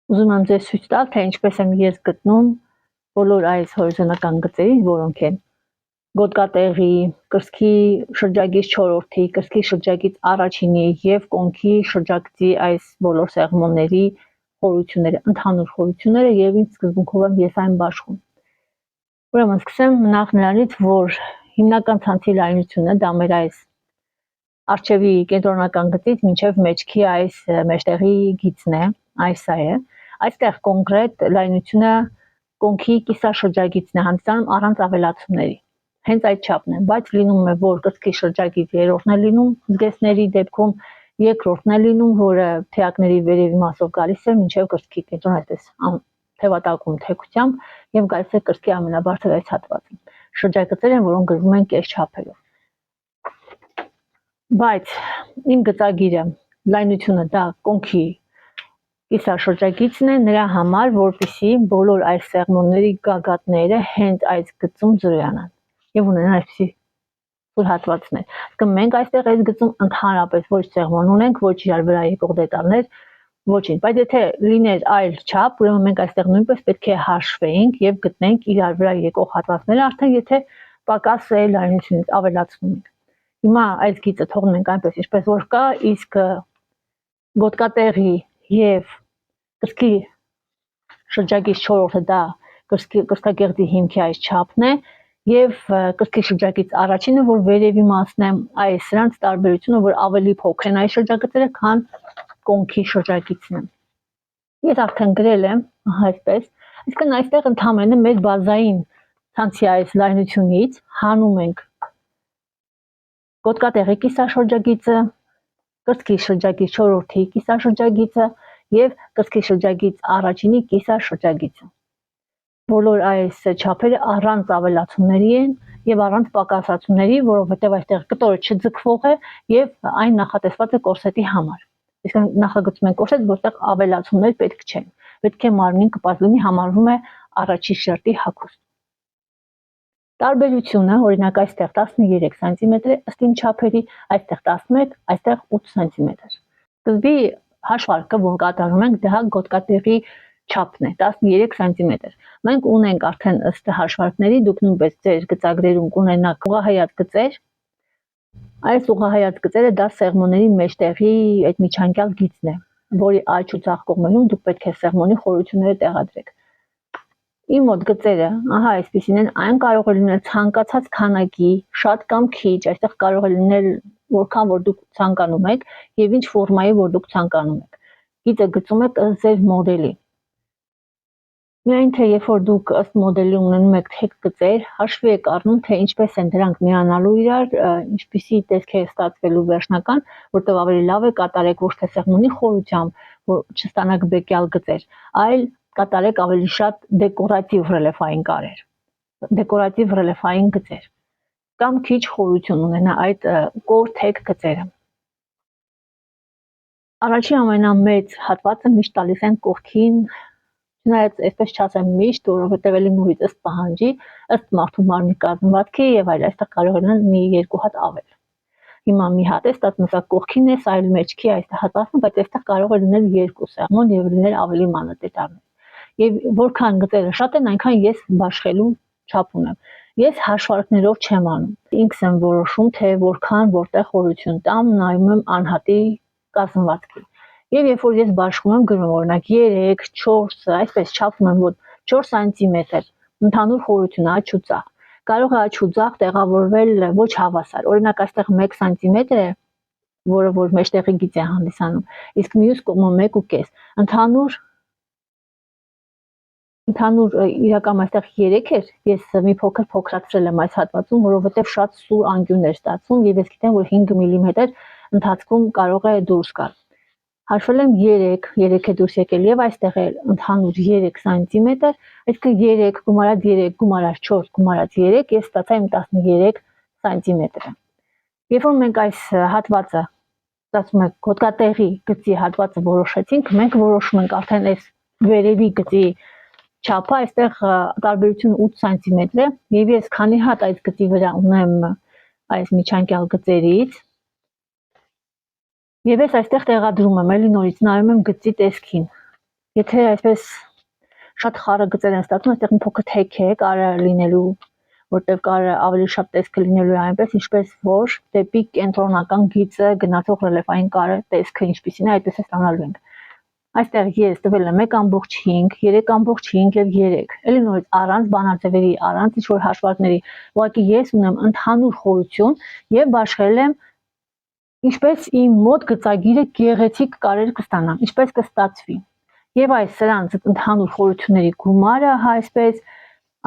Ուզում եմ ձեզ ցույց տալ, թե ինչպես եմ ես գտնում բոլոր այս հորիզոնական գծերից, որոնք են գոտկատեղի, կրծքի շրջագիծ 4-րդի, կրծքի շրջագիծ առաջինի եւ կոնքի շրջագծի այս բոլոր սեղմոնների խորությունները, ընդհանուր խորությունները եւ ինչ սկզբունքով եմ ես այն բաշխում։ Ուրեմն սկսեմ նախ նրանից, որ հիմնական ցանցի լայնությունը դա մեր այս արջևի կենտրոնական գծից մինչև մեջքի այս մեջտեղի գիծն է, այս է։ Այստեղ կոնկրետ լայնությունը կոնքի կիսաշրջագիծն է հանդիսանում առանց ավելացումների։ Հենց այդ չափն է, բայց լինում է, որ կրծքի շրջագիծ երրորդն է լինում զգեստների դեպքում, երկրորդն է լինում, որը թեակների վերևի մասով գալիս է մինչև կրծքի կենտրոն, այսպես թևատակում թեքությամբ եւ գալիս է կրծքի ամենաբարձր այս հատվածը։ Շրջագծեր են, որոնք գրվում են կես չափերով։ Բայց իմ գծագիրը լայնությունը դա կոնքի կիսաշրջագիծն է նրա համար, որպեսզի բոլոր այս սեղմոնների գագաթները հենց այս գծում զրոյանան եւ ունենան այսպիսի սուր հատվածներ։ Իսկ մենք այստեղ այս գծում ընդհանրապես ոչ սեղմոն ունենք, ոչ իրար վրա եկող դետալներ, ոչինչ։ Բայց եթե լիներ այլ չափ, ուրեմն մենք այստեղ նույնպես պետք է հաշվեինք եւ գտնենք իրար վրա եկող հատվածները, արդեն եթե պակաս է լայնությունից ավելացնում ենք։ Հիմա այս գիծը թողնում ենք այնպես, ինչպես որ կա, իսկ գոտկատեղի եւ կրծքի շրջագիծ 4-րդը դա կրծքագեղձի հիմքի այս չափն է եւ կրծքի շրջագիծ առաջինը, որ վերևի մասն է, այս սրանց տարբերությունը, որ ավելի փոքր են այս շրջագծերը, քան կոնքի շրջագիծն է։ Ես արդեն գրել եմ, այսպես, այսինքն այստեղ ընդհանրապես մեր բազային ցանցի այս լայնությունից հանում ենք գոտկատեղի կիսաշրջագիծը, կրծքի շրջագիծ 4-րդի կիսաշրջագիծը եւ կրծքի շրջագիծ առաջինի կիսաշրջագիծը։ Բոլոր այս չափերը առանց ավելացումների են եւ առանց պակասացումների, որովհետեւ այստեղ կտորը չձգվող է եւ այն նախատեսված է կորսետի համար։ Իսկ նախագծում են կորսետ, որտեղ ավելացումներ պետք չեն։ Պետք է մարմնին կպած լինի, համարվում է առաջի շերտի հագուստ։ Տարբերությունը, օրինակ այստեղ 13 սանտիմետր է ըստ իմ չափերի, այստեղ 11, այստեղ 8 սանտիմետր։ Սկզբի հաշվարկը, որ կատարում ենք, դա գոտկատեղի չափն է, 13 սանտիմետր։ Մենք ունենք արդեն ըստ հաշվարկների, դուք նույնպես ձեր գծագրերում կունենաք ուղղահայաց գծեր։ Այս ուղղահայաց գծերը դա սեղմոնների մեջտեղի այդ միջանկյալ գիծն է, որի աջ ու ձախ կողմերում դուք պետք է սեղմոնի խորությունները տեղադրեք։ Իմ մոտ գծերը, ահա այսպեսին են, այն կարող է լինել ցանկացած քանակի, շատ կամ քիչ, այստեղ կարող է լինել որքան որ դուք ցանկանում եք եւ ինչ ֆորմայի որ դուք ցանկանում եք։ Գիծը գծում եք ըստ ձեր մոդելի։ Միայն թե երբ որ դուք ըստ մոդելի ունենում եք թեք գծեր, հաշվի եք առնում, թե ինչպես են դրանք միանալու իրար, ինչպիսի տեսք է ստացվելու վերջնական, որտեղ ավելի լավ է կատարեք ոչ թե սեղմոնի խորությամբ, որ չստանաք բեկյալ գծեր, այլ կատարեք ավելի շատ դեկորատիվ ռելիեֆային կարեր, դեկորատիվ ռելիեֆային գծեր, կամ քիչ խորություն ունենա այդ կոր թեք գծերը։ Առաջին ամենամեծ հատվածը միշտ տալիս են կողքին, չնայած այսպես չասեմ միշտ, որովհետև էլի նույնիսկ ըստ պահանջի, ըստ մարդու մարմնի կազմվածքի եւ այլ, այստեղ կարող է լինել մի երկու հատ ավել։ Հիմա մի հատ է ստացվում, սա կողքին է, սա այլ մեջքի այս հատվածն, բայց այստեղ կարող է լինել երկու սեղմոն եւ լինել ավելի մանր դետալներ։ Եվ որքան գծերը շատ են, այնքան ես բաշխելու չափ ունեմ։ Ես հաշվարկներով չեմ անում։ Ինքս եմ որոշում, թե որքան որտեղ խորություն տամ, նայում եմ անհատի կազմվածքի։ Եվ երբ որ ես բաշխում եմ, գրում օրինակ 3, 4, այսպես չափում եմ, որ 4 սանտիմետր ընդհանուր խորությունը աջ ու ձախ։ Կարող է աջ ու ձախ տեղավորվել ոչ հավասար։ Օրինակ այստեղ 1 սանտիմետր է, որը որ մեջտեղի գիծ է հանդիսանում, իսկ մյուս կողմը 1.5։ Ընդհանուր իրական այստեղ 3 էր, ես մի փոքր փոքրացրել եմ այս հատվածում, որովհետև շատ սուր անկյուն էր ստացվում եւ ես գիտեմ, որ 5 մմ ընթացքում կարող է դուրս գալ։ Հաշվել եմ 3 է դուրս եկել եւ այստեղ է ընդհանուր 3 սանտիմետր, այսինքն 3 գումարած 3 գումարած 4 գումարած 3, ես ստացա իմ 13 սանտիմետրը։ Երբ որ մենք այս հատվածը, ստացվում է գոտկատեղի գծի հատվածը որոշեցինք, մենք որոշում ենք արդեն այս վերևի գծի չափը, այստեղ տարբերությունը 8 սանտիմետր է եւ ես քանի հատ այս գծի վրա ունեմ այս միջանկյալ գծերից եւ ես այստեղ տեղադրում եմ, էլի նորից նայում եմ գծի տեսքին։ Եթե այսպես շատ խառը գծեր են ստացվում, այստեղ մի փոքր թեք է կարա լինելու, որտեղ կարա ավելի շատ տեսքը լինելու է այնպես, ինչպես որ դեպի կենտրոնական գիծը գնացող ռելիեֆային կարը տեսքը ինչպիսին է, այդպես է ստանալու ենք։ Այստեղ ես տվել եմ 1.5, 3.5 եւ 3։ Էլի նորից առանց բանաձևերի, առանց ինչ-որ հաշվարկների, ուղղակի ես ունեմ ընդհանուր խորություն եւ բաշխել եմ ինչպես իմ մոտ գծագիրը գեղեցիկ կարեր կստանամ, ինչպես կստացվի։ Եվ այս սրանց ընդհանուր խորությունների գումարը այսպես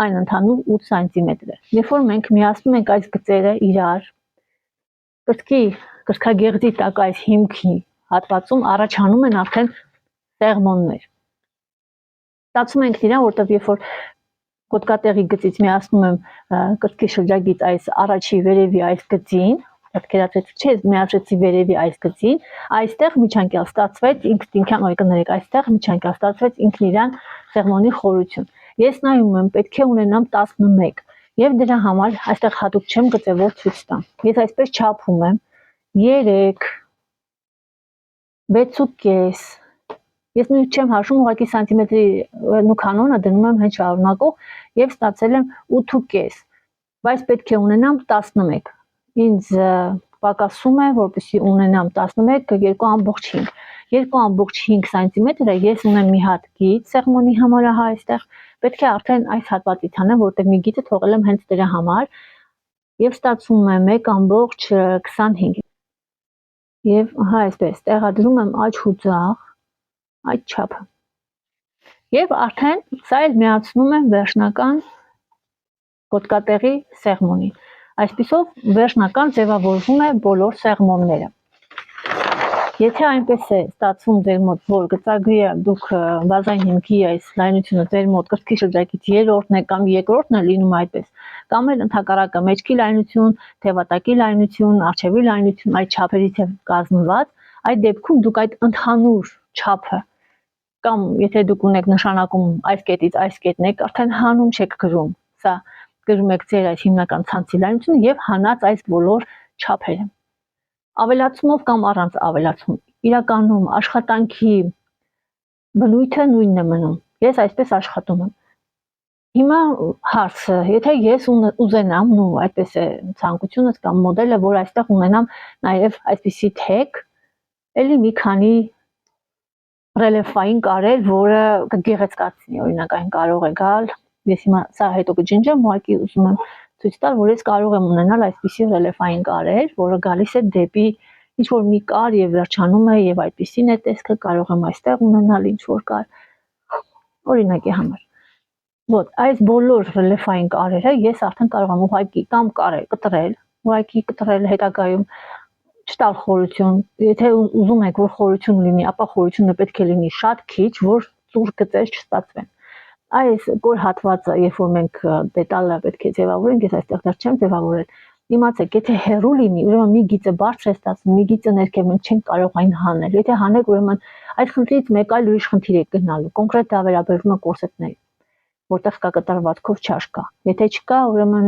այն ընդհանուր 8 սանտիմետր է։ Երբ որ մենք միացնում ենք այս գծերը իրար, կրծքագեղձի տակ այս հիմքի հատվածում առաջանում են արդեն սեղմոններ։ Ստացում ենք իրան, որտեղ երբ որ գոտկատեղի գծից միացնում եմ կրծքի շրջագիծ այս առաջի վերևի այս գծին, պատկերացրեցի, չէ, միացրեցի վերևի այս գծին, այստեղ միջանկյալ ստացվեց ինքնին կներեք, այստեղ միջանկյալ ստացվեց ինքն իրան սեղմոնի խորություն։ Ես նայում եմ, պետք է ունենամ 11 եւ դրա համար այստեղ հատուկ չեմ գծել, որ ցույց տամ։ Ես այսպես չափում եմ 3 6.5 Ես նույնիսկ չեմ հաշվում, ուղղակի սանտիմետրի ու կանոնը դնում եմ հենց շարունակող եւ ստացել եմ 8.5, բայց պետք է ունենամ 11։ Ինձ պակասում է, որպեսզի ունենամ 11 2.5։ 2.5 սանտիմետրը ես ունեմ մի հատ գիծ սեղմոնի համար հա այստեղ, պետք է արդեն այս հատվածից անեմ, որտեղ մի գիծը թողել եմ հենց դրա համար եւ ստացվում է 1.25։ Եվ հա այսպես տեղադրում եմ աջ ու ձախ այդ չափը։ Եվ արդեն սա էլ միացնում եմ վերջնական գոտկատեղի սեղմոնին։ Այսպիսով վերջնական ձևավորվում է բոլոր սեղմոնները։ Եթե այնպես է ստացվում ձեր մոտ, որ գծագրի դուք բազային հիմքի այս լայնությունը ձեր մոտ կրծքի շրջակից երրորդն է կամ երկրորդն է լինում այդպես, կամ էլ ընդհակառակը մեջքի լայնություն, թևատակի լայնություն, առջևի լայնություն այդ չափերից է կազմված, այդ դեպքում դուք այդ ընդհանուր չափը կամ եթե դուք ունեք նշանակում այս կետից այս կետն եք, արդեն հանում չեք գրում, սա գրում եք ձեր այս հիմնական ցանցի լայնությունը եւ հանած այս բոլոր չափերը։ Ավելացումով կամ առանց ավելացում, իրականում աշխատանքի բնույթը նույնն է մնում։ Ես այսպես աշխատում եմ։ Հիմա հարցը, եթե ես ուզենամ, ու այդպես է ցանկությունս կամ մոդելը, որ այստեղ ունենամ նաեւ այսպիսի թեք, էլի մի քանի ռելիեֆային կարեր, որը կգեղեցկացնի, օրինակ այն կարող է գալ, ես հիմա սա հետո կջնջեմ, ուղղակի ուզում եմ ցույց տալ, որ ես կարող եմ ունենալ այսպիսի ռելիեֆային կարեր, որը գալիս է դեպի ինչ որ մի կար եւ վերջանում է եւ այդպիսին է տեսքը, կարող եմ այստեղ ունենալ ինչ որ կար, օրինակի համար։ Ոտ, այս բոլոր ռելիեֆային կարերը ես արդեն կարող եմ ուղղակի կամ կարել կտրել, ուղղակի կտրել հետագայում չտալ խորություն, եթե ուզում եք, որ խորություն լինի, ապա խորությունը պետք է լինի շատ քիչ, որ ծուռ գծեր չստացվեն։ Այս կոր հատվածը, երբ որ մենք դետալը պետք է ձևավորենք, ես այստեղ դեռ չեմ ձևավորել, իմացեք, եթե հեռու լինի, ուրեմն մի գիծը բարձր է ստացվում, մի գիծը ներքև մենք չենք կարող այն հանել։ Եթե հանեք, ուրեմն այդ խնդրից մեկ այլ ուրիշ խնդիր է գնալու։ Կոնկրետ դա վերաբերվում է կորսետներին, որտեղ կա կտրվածքով չաշկա։ Եթե չկա, ուրեմն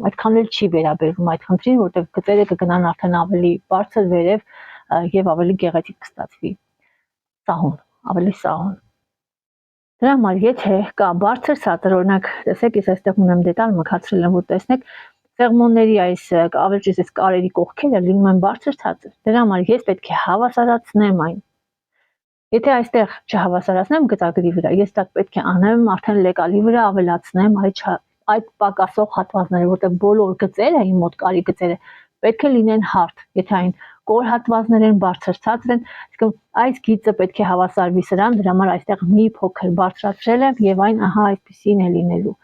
այդքան էլ չի վերաբերվում այդ խնդրին, որտեղ գծերը կգնան արդեն ավելի բարձր վերև եւ ավելի գեղեցիկ կստացվի։ Սահուն, ավելի սահուն։ Դրա համար եթե կա բարձր ցածր, օրինակ, տեսեք, ես այստեղ ունեմ դետալ մքացրել եմ, որ տեսնեք, սեղմոնների այս ավելճիշտ այս կարերի կողքերը լինում են բարձր ցածր։ Դրա համար ես պետք է հավասարացնեմ այն։ Եթե այստեղ չհավասարացնեմ գծագրի վրա, ես դա պետք է անեմ արդեն լեկալի վրա ավելացնեմ այդ պակասող հատվածները, որտեղ բոլոր գծերը, իմ մոտ կարի գծերը պետք է լինեն հարթ, եթե այն կոր հատվածներ են, բարձր ցածր են, իսկ այս գիծը պետք է հավասարվի սրան, դրա համար այստեղ մի փոքր բարձրացրել եմ եւ այն ահա այսպեսին է լինելու։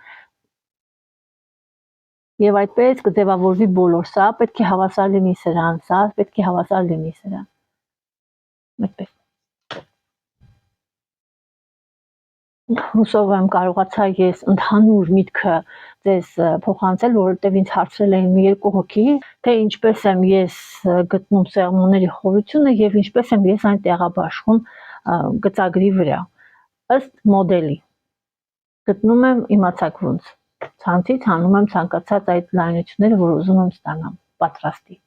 Եվ այդպես կձևավորվի բոլոր, սա պետք է հավասար լինի սրան, սա պետք է հավասար լինի սրան։ Այդպես։ Հուսով եմ կարողացա ես ընդհանուր միտքը ձեզ փոխանցել, որովհետև ինձ հարցրել էին մի երկու հոգի, թե ինչպես եմ ես գտնում սեղմոնների խորությունը եւ ինչպես եմ ես այն տեղաբաշխում գծագրի վրա։ Ըստ մոդելի գտնում եմ իմացակ ոնց։ Ցանցից հանում եմ ցանկացած այդ լայնությունները, որ ուզում եմ ստանամ, պատրաստի։